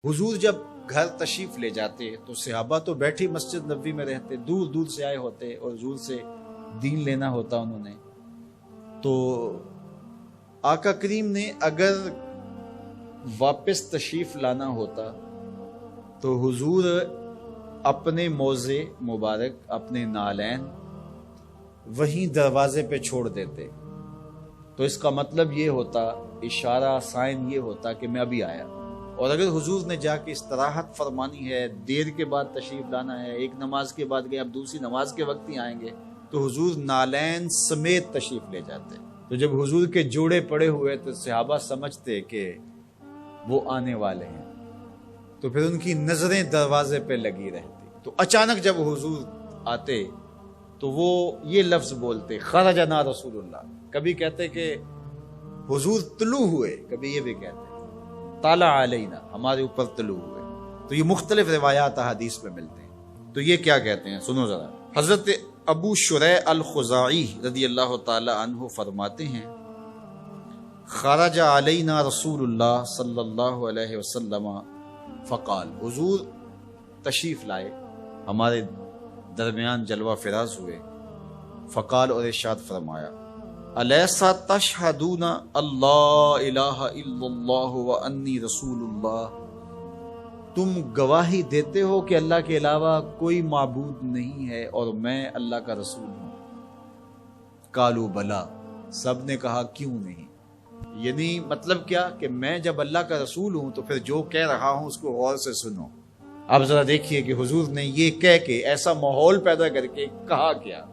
حضور جب گھر تشریف لے جاتے تو صحابہ تو بیٹھی مسجد نبوی میں رہتے، دور دور سے آئے ہوتے اور حضور سے دین لینا ہوتا انہوں نے. تو آقا کریم نے اگر واپس تشریف لانا ہوتا تو حضور اپنے موزے مبارک، اپنے نالین وہیں دروازے پہ چھوڑ دیتے. تو اس کا مطلب یہ ہوتا، اشارہ سائن یہ ہوتا کہ میں ابھی آیا. اور اگر حضور نے جا کے استراحت فرمانی ہے، دیر کے بعد تشریف لانا ہے، ایک نماز کے بعد گئے اب دوسری نماز کے وقت ہی آئیں گے، تو حضور نالین سمیت تشریف لے جاتے. تو جب حضور کے جوڑے پڑے ہوئے تو صحابہ سمجھتے کہ وہ آنے والے ہیں، تو پھر ان کی نظریں دروازے پہ لگی رہتی. تو اچانک جب حضور آتے تو وہ یہ لفظ بولتے، خرجنا رسول اللہ. کبھی کہتے کہ حضور طلوع ہوئے، کبھی یہ بھی کہتے طالع علینا، ہمارے اوپر طلوع ہوئے. تو یہ مختلف روایات حدیث میں ملتے ہیں. تو یہ کیا کہتے ہیں سنو ذرا. حضرت ابو شریح الخزاعی رضی اللہ تعالی عنہ فرماتے ہیں، خرج علینا رسول اللہ صلی اللہ علیہ وسلم فقال، حضور تشریف لائے، ہمارے درمیان جلوہ فراز ہوئے. فقال، اور ارشاد فرمایا، الیسا تشہدون اللہ الہ الا اللہ وانی رسول اللہ، تم گواہی دیتے ہو کہ اللہ کے علاوہ کوئی معبود نہیں ہے اور میں اللہ کا رسول ہوں. قالوا بلا، سب نے کہا کیوں نہیں. یعنی مطلب کیا کہ میں جب اللہ کا رسول ہوں تو پھر جو کہہ رہا ہوں اس کو غور سے سنو. اب ذرا دیکھیے کہ حضور نے یہ کہہ کے ایسا ماحول پیدا کر کے کہا کیا.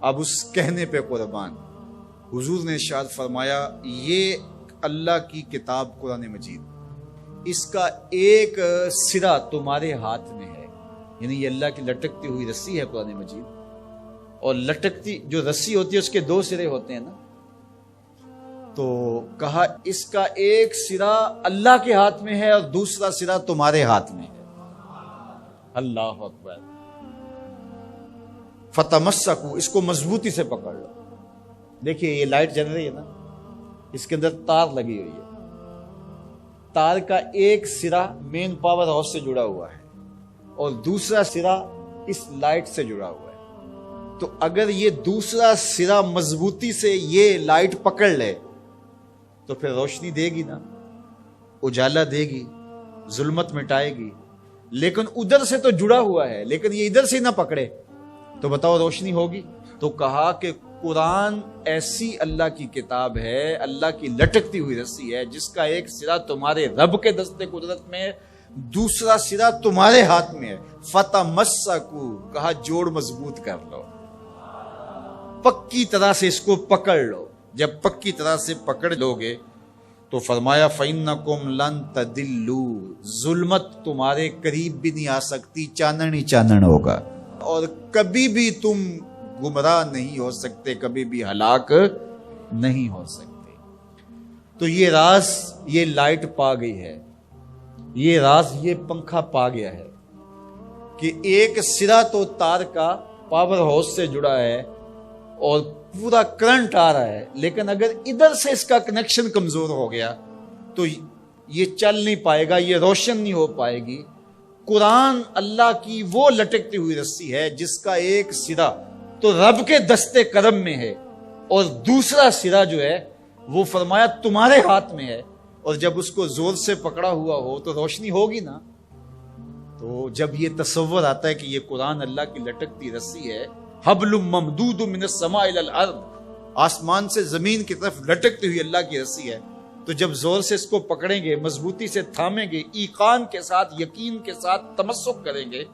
اب اس کہنے پہ قربان. حضور نے ارشاد فرمایا، یہ اللہ کی کتاب قرآن مجید، اس کا ایک سرا تمہارے ہاتھ میں ہے. یعنی یہ اللہ کی لٹکتی ہوئی رسی ہے قرآن مجید، اور لٹکتی جو رسی ہوتی ہے اس کے دو سرے ہوتے ہیں نا. تو کہا اس کا ایک سرا اللہ کے ہاتھ میں ہے اور دوسرا سرا تمہارے ہاتھ میں ہے. اللہ اکبر. فتمسکو، اس کو مضبوطی سے پکڑ لو. دیکھیے یہ لائٹ جل رہی ہے نا، اس کے اندر تار لگی ہوئی ہے. تار کا ایک سرا مین پاور ہاؤس سے جڑا ہوا ہے اور دوسرا سرا اس لائٹ سے جڑا ہوا ہے. تو اگر یہ دوسرا سرا مضبوطی سے یہ لائٹ پکڑ لے تو پھر روشنی دے گی نا، اجالا دے گی، ظلمت مٹائے گی. لیکن ادھر سے تو جڑا ہوا ہے، لیکن یہ ادھر سے نہ پکڑے تو بتاؤ روشنی ہوگی. تو کہا کہ قرآن ایسی اللہ کی کتاب ہے، اللہ کی لٹکتی ہوئی رسی ہے، جس کا ایک سرا تمہارے رب کے دستے قدرت میں ہے، دوسرا سرا تمہارے ہاتھ میں ہے. فتمسکو، کہا جوڑ مضبوط کر لو، پکی طرح سے اس کو پکڑ لو. جب پکی طرح سے پکڑ لو گے تو فرمایا فَإِنَّكُمْ لَن تَدِلُّوا، ظلمت تمہارے قریب بھی نہیں آ سکتی، چانن ہی چانن ہوگا، اور کبھی بھی تم گمراہ نہیں ہو سکتے، کبھی بھی ہلاک نہیں ہو سکتے. تو یہ راز یہ لائٹ پا گئی ہے، یہ راز یہ پنکھا پا گیا ہے کہ ایک سرا تو تار کا پاور ہاؤس سے جڑا ہے اور پورا کرنٹ آ رہا ہے، لیکن اگر ادھر سے اس کا کنیکشن کمزور ہو گیا تو یہ چل نہیں پائے گا، یہ روشن نہیں ہو پائے گی. قرآن اللہ کی وہ لٹکتی ہوئی رسی ہے جس کا ایک سرا تو رب کے دستے کرم میں ہے اور دوسرا سرا جو ہے وہ فرمایا تمہارے ہاتھ میں ہے. اور جب اس کو زور سے پکڑا ہوا ہو تو روشنی ہوگی نا. تو جب یہ تصور آتا ہے کہ یہ قرآن اللہ کی لٹکتی رسی ہے، حبل ممدود من السماء الى الارض، آسمان سے زمین کی طرف لٹکتی ہوئی اللہ کی رسی ہے، تو جب زور سے اس کو پکڑیں گے، مضبوطی سے تھامیں گے، ایقان کے ساتھ، یقین کے ساتھ تمسک کریں گے،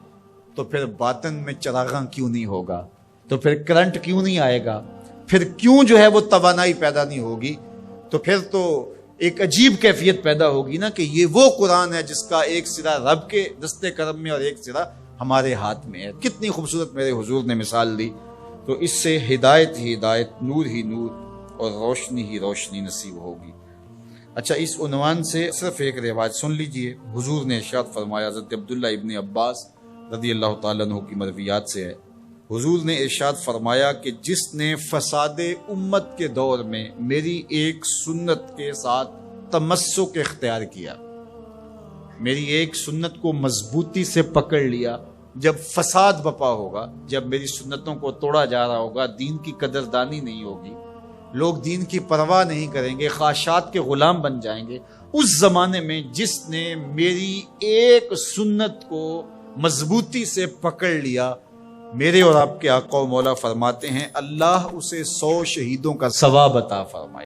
تو پھر باطن میں چراغاں کیوں نہیں ہوگا، تو پھر کرنٹ کیوں نہیں آئے گا، پھر کیوں جو ہے وہ توانائی پیدا نہیں ہوگی. تو پھر تو ایک عجیب کیفیت پیدا ہوگی نا کہ یہ وہ قرآن ہے جس کا ایک سرا رب کے دستے کرم میں اور ایک سرا ہمارے ہاتھ میں ہے. کتنی خوبصورت میرے حضور نے مثال دی. تو اس سے ہدایت ہی ہدایت، نور ہی نور اور روشنی ہی روشنی نصیب ہوگی. اچھا، اس عنوان سے صرف ایک روایت سن لیجئے. حضور نے ارشاد فرمایا، حضرت عبداللہ ابن عباس رضی اللہ تعالیٰ عنہ کی مرویات سے ہے، حضور نے ارشاد فرمایا کہ جس نے فساد امت کے دور میں میری ایک سنت کے ساتھ تمسک اختیار کیا، میری ایک سنت کو مضبوطی سے پکڑ لیا، جب فساد بپا ہوگا، جب میری سنتوں کو توڑا جا رہا ہوگا، دین کی قدردانی نہیں ہوگی، لوگ دین کی پرواہ نہیں کریں گے، خواہشات کے غلام بن جائیں گے، اس زمانے میں جس نے میری ایک سنت کو مضبوطی سے پکڑ لیا، میرے اور آپ کے آقا و مولا فرماتے ہیں اللہ اسے 100 شہیدوں کا ثواب عطا فرمائے۔